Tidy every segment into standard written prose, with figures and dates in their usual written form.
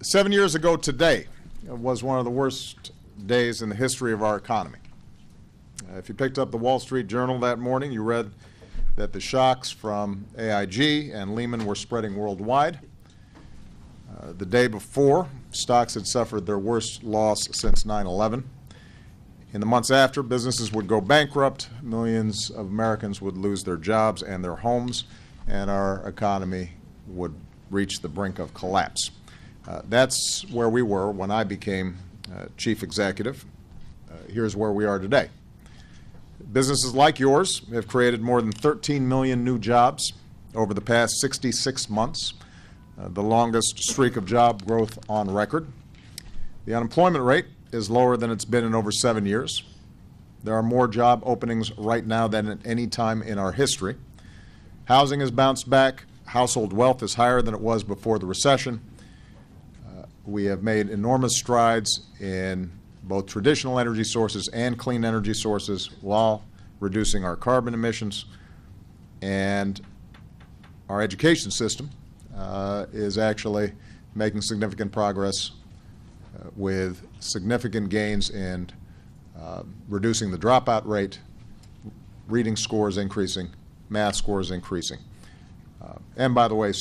7 years ago today was one of the worst days in the history of our economy. If you picked up the Wall Street Journal that morning, you read that the shocks from AIG and Lehman were spreading worldwide. The day before, stocks had suffered their worst loss since 9/11. In the months after, businesses would go bankrupt, millions of Americans would lose their jobs and their homes, and our economy would reach the brink of collapse. That's where we were when I became chief executive. Here's where we are today. Businesses like yours have created more than 13 million new jobs over the past 66 months, the longest streak of job growth on record. The unemployment rate is lower than it's been in over 7 years. There are more job openings right now than at any time in our history. Housing has bounced back. Household wealth is higher than it was before the recession. We have made enormous strides in both traditional energy sources and clean energy sources while reducing our carbon emissions. And our education system is actually making significant progress with significant gains in reducing the dropout rate, reading scores increasing, math scores increasing. And by the way,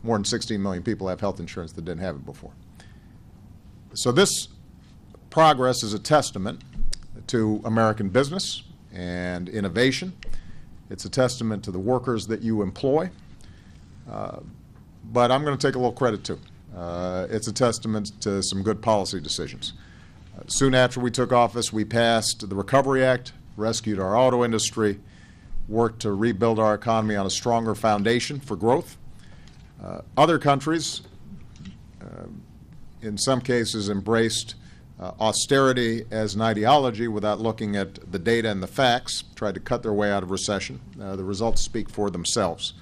more than 16 million people have health insurance that didn't have it before. So this progress is a testament to American business and innovation. It's a testament to the workers that you employ. But I'm going to take a little credit too. It's a testament to some good policy decisions. Soon after we took office, we passed the Recovery Act, rescued our auto industry, worked to rebuild our economy on a stronger foundation for growth. Other countries, in some cases, embraced austerity as an ideology without looking at the data and the facts, tried to cut their way out of recession. The results speak for themselves.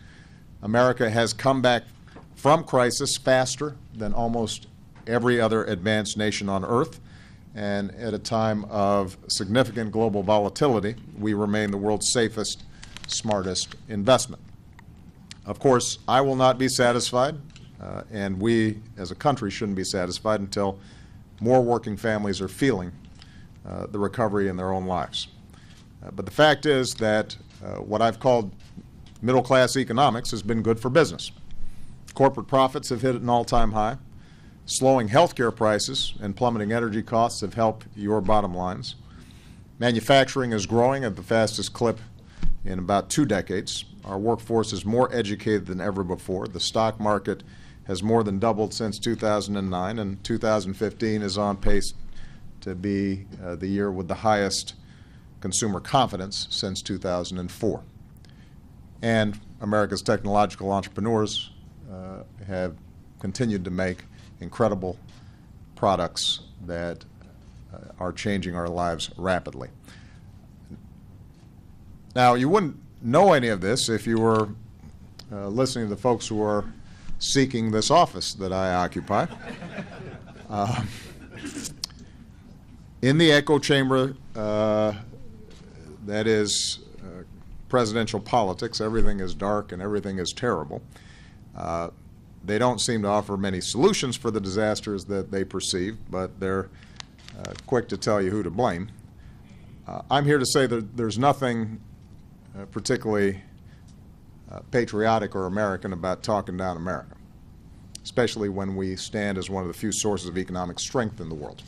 America has come back from crisis faster than almost every other advanced nation on earth, and at a time of significant global volatility, we remain the world's safest, smartest investment. Of course, I will not be satisfied, and we as a country shouldn't be satisfied until more working families are feeling the recovery in their own lives. But the fact is that what I've called middle-class economics has been good for business. Corporate profits have hit an all-time high. Slowing healthcare prices and plummeting energy costs have helped your bottom lines. Manufacturing is growing at the fastest clip in about 2 decades. Our workforce is more educated than ever before. The stock market has more than doubled since 2009, and 2015 is on pace to be the year with the highest consumer confidence since 2004. And America's technological entrepreneurs have continued to make incredible products that are changing our lives rapidly. Now, you wouldn't know any of this if you were listening to the folks who are seeking this office that I occupy. In the echo chamber that is presidential politics, everything is dark and everything is terrible. They don't seem to offer many solutions for the disasters that they perceive, but they're quick to tell you who to blame. I'm here to say that there's nothing particularly patriotic or American about talking down America, especially when we stand as one of the few sources of economic strength in the world.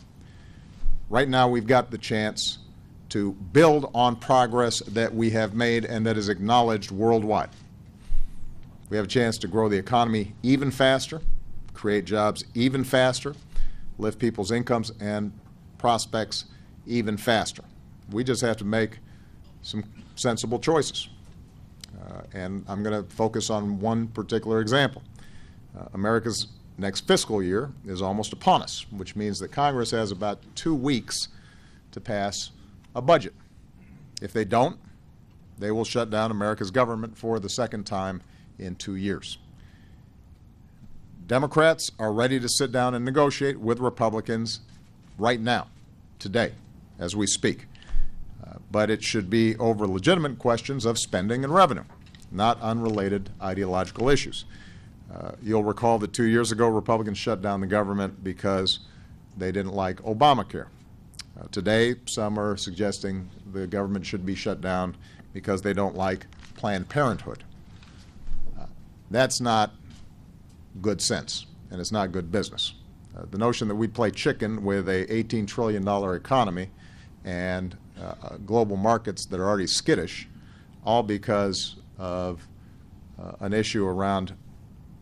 Right now, we've got the chance to build on progress that we have made and that is acknowledged worldwide. We have a chance to grow the economy even faster, create jobs even faster, lift people's incomes and prospects even faster. We just have to make some sensible choices. And I'm going to focus on one particular example. America's next fiscal year is almost upon us, which means that Congress has about 2 weeks to pass a budget. If they don't, they will shut down America's government for the second time in 2 years. Democrats are ready to sit down and negotiate with Republicans right now, today, as we speak. But it should be over legitimate questions of spending and revenue, not unrelated ideological issues. You'll recall that 2 years ago, Republicans shut down the government because they didn't like Obamacare. Today, some are suggesting the government should be shut down because they don't like Planned Parenthood. That's not good sense, and it's not good business. The notion that we play chicken with a $18 trillion economy and global markets that are already skittish, all because of an issue around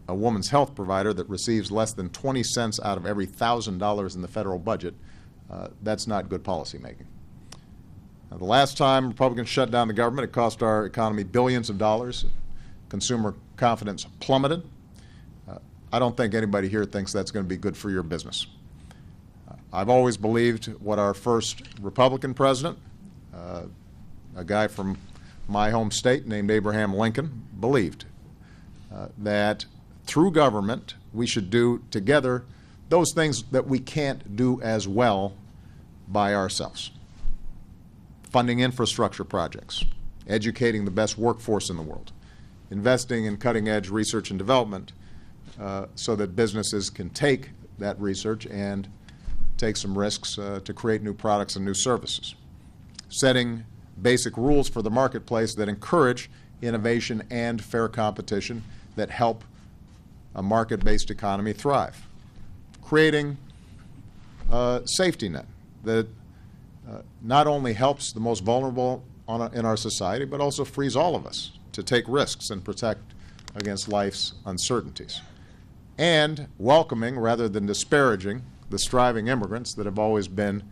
a woman's health provider that receives less than 20 cents out of every $1,000 in the federal budget, that's not good policy making. The last time Republicans shut down the government, it cost our economy billions of dollars. Consumer confidence plummeted. I don't think anybody here thinks that's going to be good for your business. I've always believed what our first Republican president, a guy from my home state named Abraham Lincoln, believed, that through government we should do together those things that we can't do as well by ourselves. Funding infrastructure projects, educating the best workforce in the world, investing in cutting-edge research and development so that businesses can take that research and take some risks to create new products and new services. Setting basic rules for the marketplace that encourage innovation and fair competition that help a market-based economy thrive. Creating a safety net that not only helps the most vulnerable in our society, but also frees all of us to take risks and protect against life's uncertainties. And welcoming rather than disparaging the striving immigrants that have always been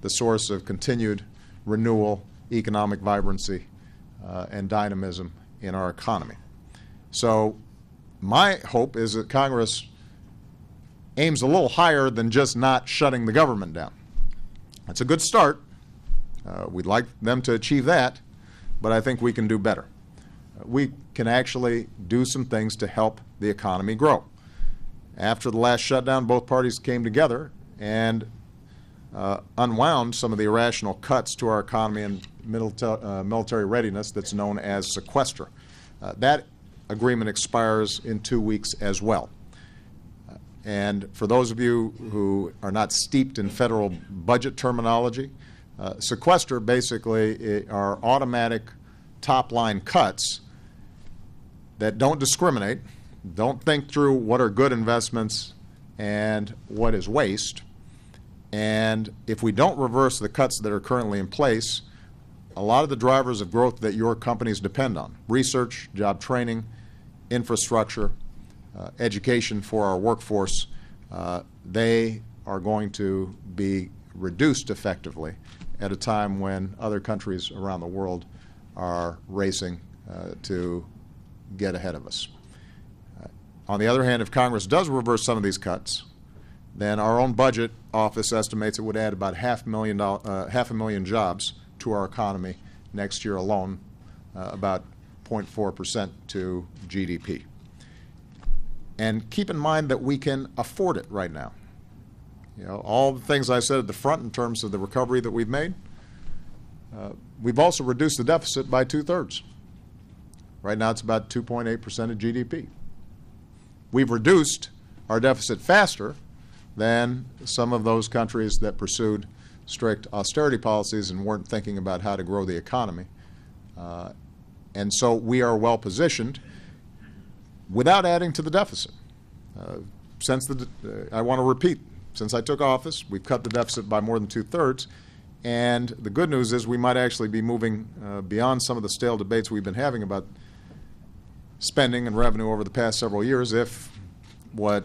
the source of continued renewal, economic vibrancy, and dynamism in our economy. So my hope is that Congress aims a little higher than just not shutting the government down. That's a good start. We'd like them to achieve that, but I think we can do better. We can actually do some things to help the economy grow. After the last shutdown, both parties came together and unwound some of the irrational cuts to our economy and military readiness that's known as sequester. That agreement expires in 2 weeks as well. And for those of you who are not steeped in federal budget terminology, sequester basically are automatic top-line cuts that don't discriminate, don't think through what are good investments and what is waste. And if we don't reverse the cuts that are currently in place, a lot of the drivers of growth that your companies depend on, research, job training, infrastructure, education for our workforce, they are going to be reduced effectively at a time when other countries around the world are racing to get ahead of us. On the other hand, if Congress does reverse some of these cuts, then our own budget office estimates it would add about 500,000 jobs to our economy next year alone, about 0.4% to GDP. And keep in mind that we can afford it right now. You know, all the things I said at the front in terms of the recovery that we've made, we've also reduced the deficit by 2/3. Right now it's about 2.8% of GDP. We've reduced our deficit faster than some of those countries that pursued strict austerity policies and weren't thinking about how to grow the economy. And so we are well positioned without adding to the deficit. I want to repeat, since I took office, we've cut the deficit by more than 2/3. And the good news is we might actually be moving beyond some of the stale debates we've been having about spending and revenue over the past several years if what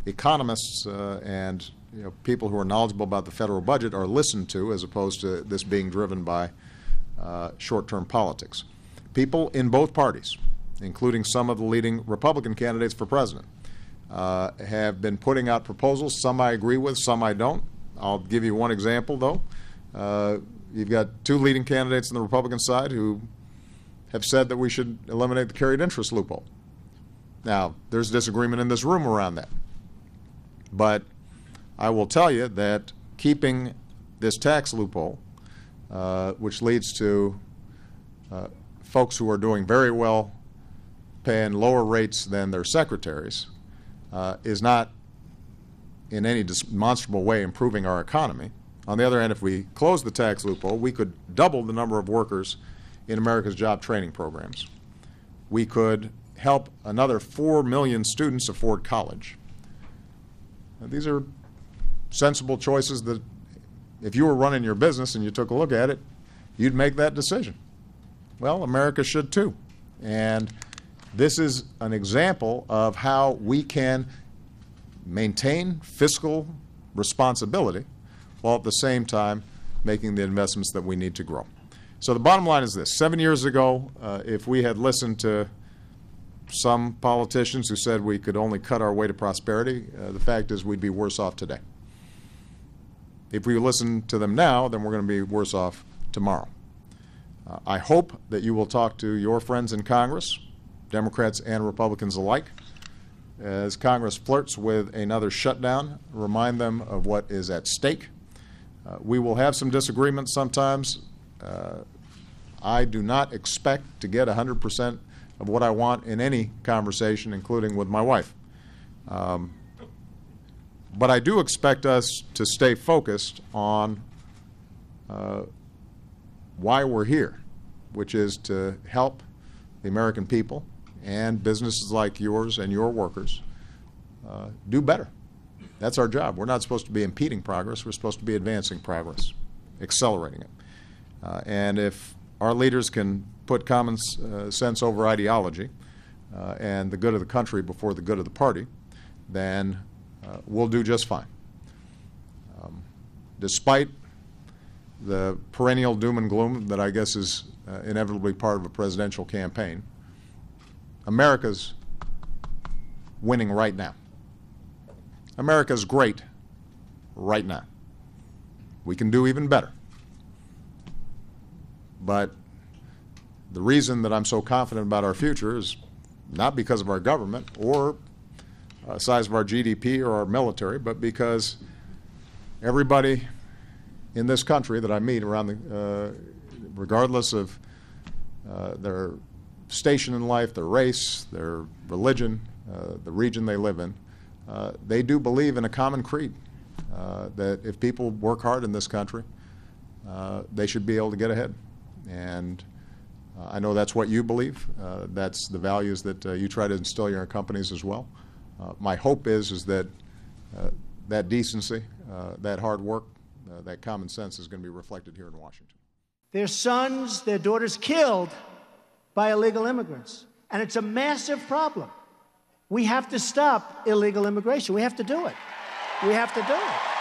economists and people who are knowledgeable about the federal budget are listened to, as opposed to this being driven by short-term politics. People in both parties, including some of the leading Republican candidates for president, have been putting out proposals. Some I agree with, some I don't. I'll give you one example, though. You've got two leading candidates on the Republican side who have said that we should eliminate the carried interest loophole. Now, there's disagreement in this room around that. But I will tell you that keeping this tax loophole, which leads to folks who are doing very well paying lower rates than their secretaries is not in any demonstrable way improving our economy. On the other hand, if we close the tax loophole, we could double the number of workers in America's job training programs. We could help another 4 million students afford college. Now, these are sensible choices that if you were running your business and you took a look at it, you'd make that decision. Well, America should too. And this is an example of how we can maintain fiscal responsibility while at the same time making the investments that we need to grow. So the bottom line is this. 7 years ago, if we had listened to some politicians who said we could only cut our way to prosperity, the fact is we'd be worse off today. If we listen to them now, then we're going to be worse off tomorrow. I hope that you will talk to your friends in Congress, Democrats and Republicans alike, as Congress flirts with another shutdown, remind them of what is at stake. We will have some disagreements sometimes. I do not expect to get 100% of what I want in any conversation, including with my wife. But I do expect us to stay focused on why we're here, which is to help the American people and businesses like yours and your workers do better. That's our job. We're not supposed to be impeding progress. We're supposed to be advancing progress, accelerating it. And if our leaders can put common sense over ideology and the good of the country before the good of the party, then we'll do just fine. Despite the perennial doom and gloom that I guess is inevitably part of a presidential campaign, America's winning right now. America's great right now. We can do even better. But the reason that I'm so confident about our future is not because of our government or size of our GDP or our military, but because everybody in this country that I meet around the, regardless of their station in life, their race, their religion, the region they live in, they do believe in a common creed that if people work hard in this country, they should be able to get ahead. And I know that's what you believe. That's the values that you try to instill in your companies as well. My hope is that that decency, that hard work, that common sense is going to be reflected here in Washington. Their sons, their daughters killed by illegal immigrants. And it's a massive problem. We have to stop illegal immigration. We have to do it. We have to do it.